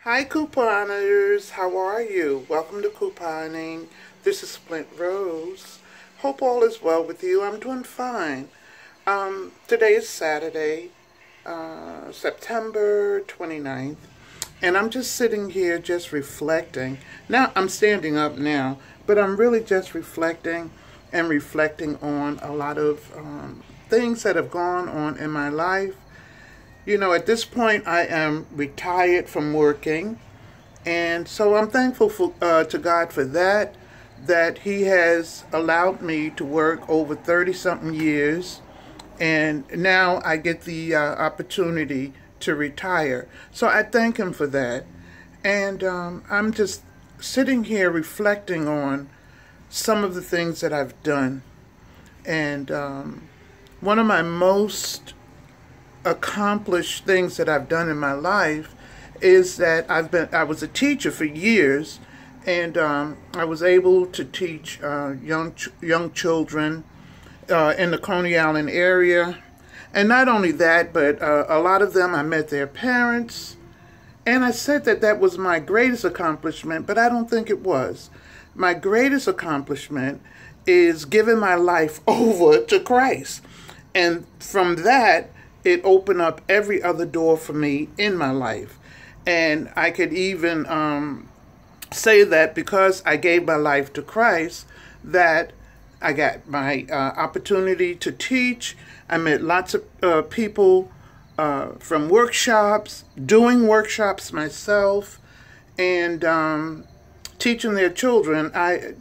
Hi couponers, how are you? Welcome to couponing. This is Splintrose. Hope all is well with you. I'm doing fine. Today is Saturday, September 29th, and I'm just sitting here just reflecting. Now, I'm standing up now, but I'm really just reflecting on a lot of things that have gone on in my life. You know, at this point, I am retired from working, and so I'm thankful to God for that He has allowed me to work over 30-something years, and now I get the opportunity to retire. So I thank Him for that, and I'm just sitting here reflecting on some of the things that I've done, and one of my most accomplished things that I've done in my life is that I was a teacher for years, and I was able to teach young children in the Coney Island area. And not only that, but a lot of them I met their parents, and I said that was my greatest accomplishment, but I don't think it was. My greatest accomplishment is giving my life over to Christ, and from that it opened up every other door for me in my life. And I could even say that because I gave my life to Christ, that I got my opportunity to teach. I met lots of people from workshops, doing workshops myself, and teaching their children. I,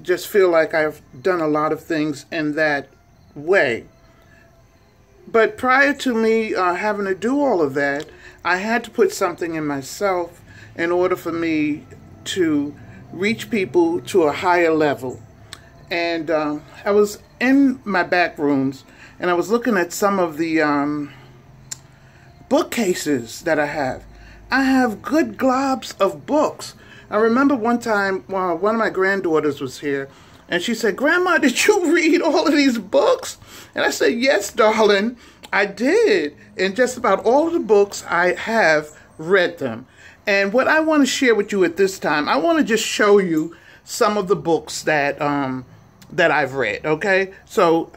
just feel like I've done a lot of things in that way. But prior to me having to do all of that, I had to put something in myself in order for me to reach people to a higher level. And I was in my back rooms, and I was looking at some of the bookcases that I have. I have good globs of books. I remember one time one of my granddaughters was here, and she said, "Grandma, did you read all of these books?" And I said, "Yes, darling, I did." And just about all of the books, I have read them. And what I want to share with you at this time, I want to just show you some of the books that I've read, okay? So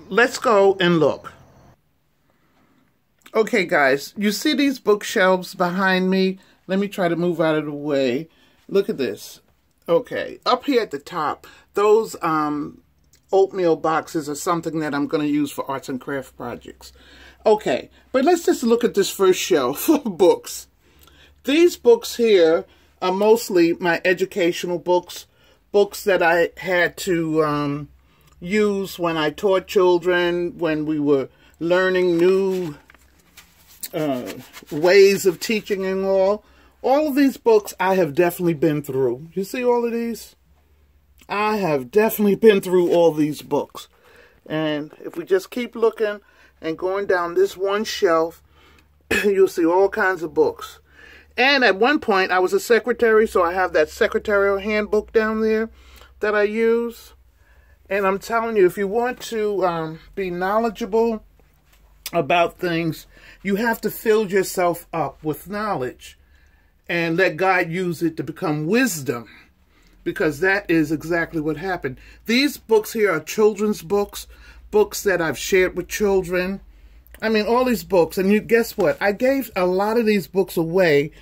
let's go and look. Okay, guys, you see these bookshelves behind me? Let me try to move out of the way. Look at this. Okay, up here at the top, those oatmeal boxes are something that I'm going to use for arts and craft projects. Okay, but let's just look at this first shelf of books. These books here are mostly my educational books, books that I had to use when I taught children, when we were learning new ways of teaching and all. All of these books I have definitely been through. You see all of these? I have definitely been through all these books. And if we just keep looking and going down this one shelf, you'll see all kinds of books. And at one point, I was a secretary, so I have that secretarial handbook down there that I use. And I'm telling you, if you want to be knowledgeable about things, you have to fill yourself up with knowledge and let God use it to become wisdom, because that is exactly what happened. These books here are children's books, books that I've shared with children. I mean, all these books. And you guess what? I gave a lot of these books away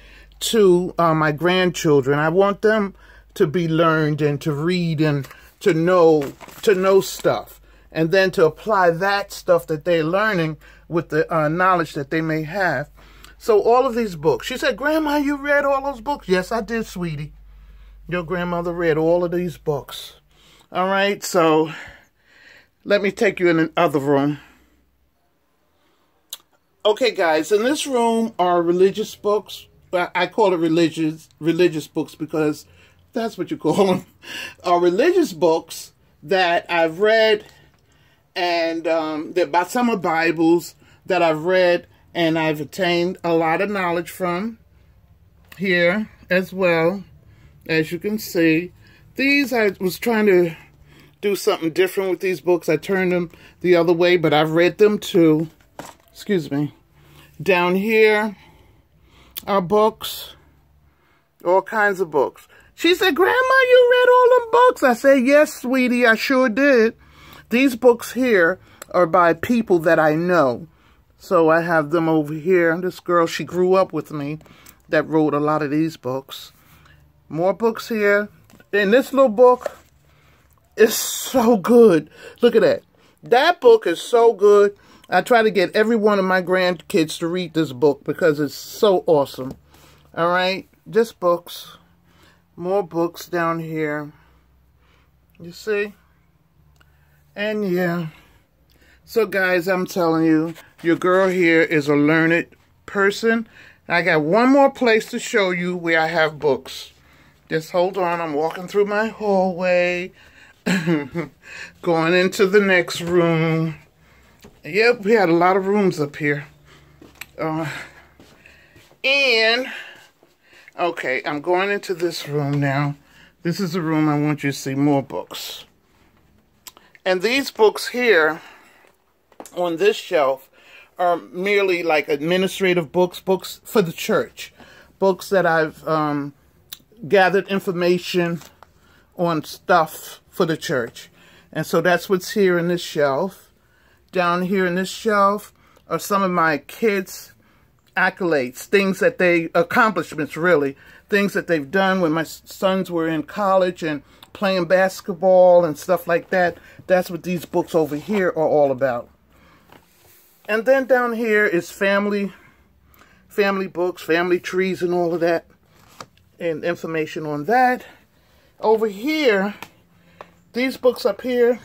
to my grandchildren. I want them to be learned and to read and to know stuff, and then to apply that stuff that they're learning with the knowledge that they may have. So all of these books. She said, "Grandma, you read all those books?" "Yes, I did, sweetie. Your grandmother read all of these books." All right, so let me take you in another room. Okay, guys, in this room are religious books. I call it religious books because that's what you call them. Are religious books that I've read, and some are Bibles that I've read and I've attained a lot of knowledge from here as well. As you can see, these, I was trying to do something different with these books. I turned them the other way, but I've read them too. Excuse me. Down here, books, all kinds of books. She said, Grandma, you read all them books? I said, yes, sweetie, I sure did. These books here are by people that I know. So I have them over here. This girl, she grew up with me, that wrote a lot of these books. More books here. And this little book is so good. Look at that. That book is so good. I try to get every one of my grandkids to read this book because it's so awesome. All right? Just books. More books down here. You see? And yeah. So guys, I'm telling you, your girl here is a learned person. I got one more place to show you where I have books. Just hold on. I'm walking through my hallway. Going into the next room. Yep, we had a lot of rooms up here. Okay, I'm going into this room now. This is the room I want you to see more books. And these books here on this shelf are merely like administrative books, books for the church. Books that I've gathered information on stuff for the church. And so that's what's here in this shelf. Down here in this shelf are some of my kids' accolades, things that accomplishments really, things that they've done when my sons were in college and playing basketball and stuff like that. That's what these books over here are all about. And then down here is family books, family trees and all of that, and information on that. Over here, these books up here,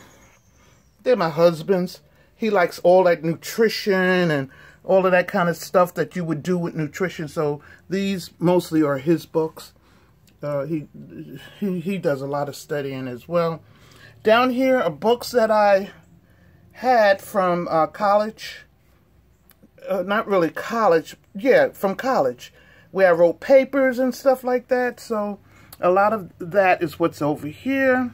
they're my husband's. He likes all that nutrition and all of that kind of stuff that you would do with nutrition. So these mostly are his books. He does a lot of studying as well. Down here are books that I had from college. Not really college. Yeah, from college, where I wrote papers and stuff like that. So a lot of that is what's over here.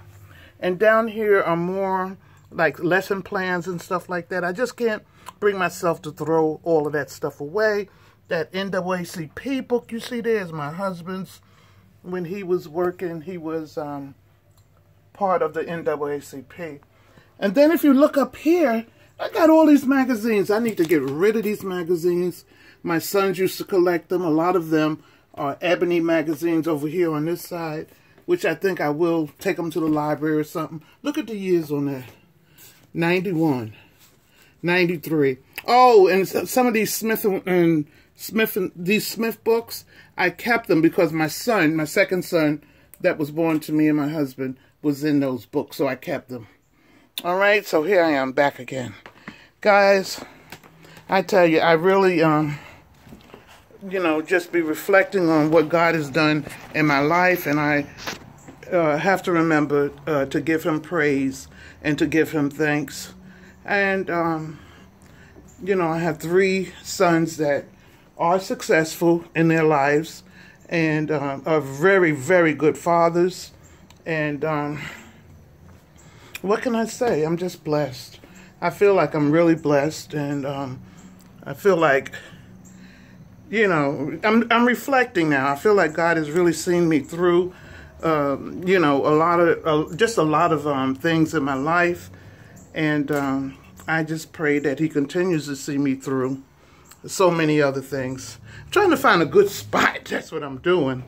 And down here are more like lesson plans and stuff like that. I just can't bring myself to throw all of that stuff away. That NAACP book you see there is my husband's. When he was working, he was part of the NAACP. And then if you look up here, I got all these magazines. I need to get rid of these magazines. My sons used to collect them. A lot of them are ebony magazines over here on this side, which I think I will take them to the library or something. Look at the years on that. 91, 93. Oh, and some of these Smith books, I kept them because my son, my second son, that was born to me and my husband, was in those books, so I kept them. All right, so here I am back again. Guys, I tell you, I really, just be reflecting on what God has done in my life, and I have to remember to give him praise and to give him thanks. And, I have 3 sons that are successful in their lives and are very, very good fathers. And what can I say? I'm just blessed. I feel like I'm really blessed, and I feel like, I'm reflecting now. I feel like God has really seen me through, a lot of things in my life, and I just pray that he continues to see me through so many other things. I'm trying to find a good spot. That's what I'm doing.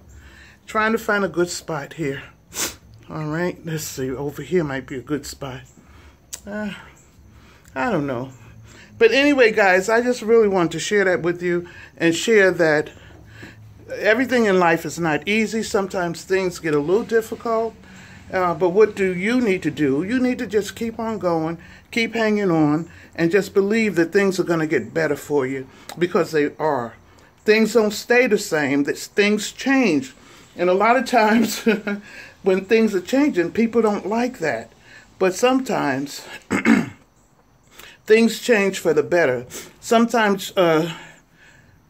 Trying to find a good spot here. All right, let's see. Over here might be a good spot. I don't know. But anyway, guys, I just really want to share that with you and share that everything in life is not easy. Sometimes things get a little difficult. But what do you need to do? You need to just keep on going, keep hanging on, and just believe that things are going to get better for you, because they are. Things don't stay the same. Things change. And a lot of times when things are changing, people don't like that. But sometimes things change for the better. Sometimes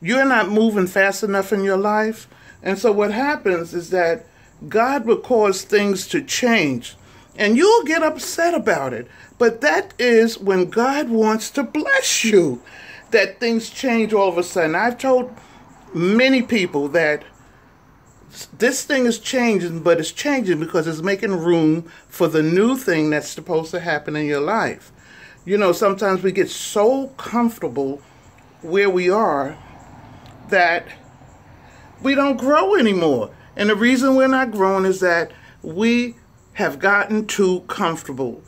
you're not moving fast enough in your life. And so what happens is that God will cause things to change, and you'll get upset about it. But that is when God wants to bless you, that things change all of a sudden. I've told many people that this thing is changing, but it's changing because it's making room for the new thing that's supposed to happen in your life. You know, sometimes we get so comfortable where we are that we don't grow anymore. And the reason we're not growing is that we have gotten too comfortable.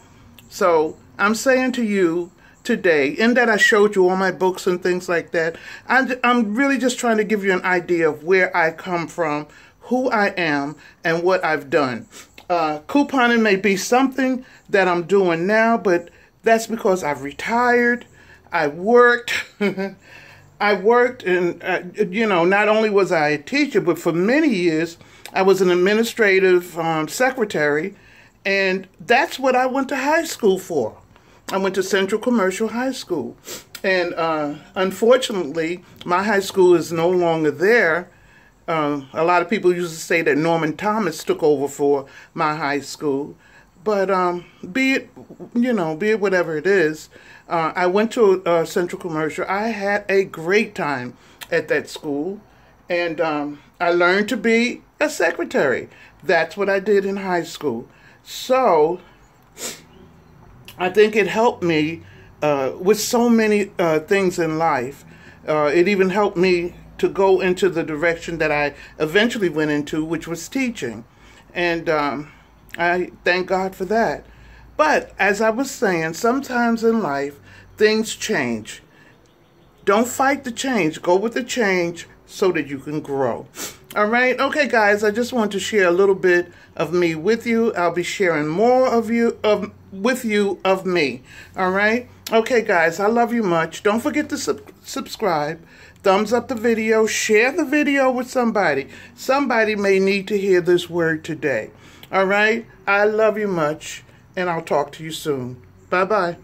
So I'm saying to you today, in that I showed you all my books and things like that, I'm really just trying to give you an idea of where I come from, who I am, and what I've done. Couponing may be something that I'm doing now, but that's because I've retired. I worked. I worked, and you know, not only was I a teacher, but for many years I was an administrative secretary, and that's what I went to high school for. I went to Central Commercial High School, and unfortunately, my high school is no longer there. A lot of people used to say that Norman Thomas took over for my high school, but be it whatever it is, I went to Central Commercial. I had a great time at that school, and I learned to be a secretary. That's what I did in high school. So I think it helped me with so many things in life. It even helped me to go into the direction that I eventually went into, which was teaching. And I thank God for that. But as I was saying, sometimes in life, things change. Don't fight the change. Go with the change so that you can grow. All right? Okay, guys, I just want to share a little bit of me with you. I'll be sharing more of you with you of me. All right? Okay, guys, I love you much. Don't forget to subscribe. Thumbs up the video. Share the video with somebody. Somebody may need to hear this word today. All right? I love you much, and I'll talk to you soon. Bye-bye.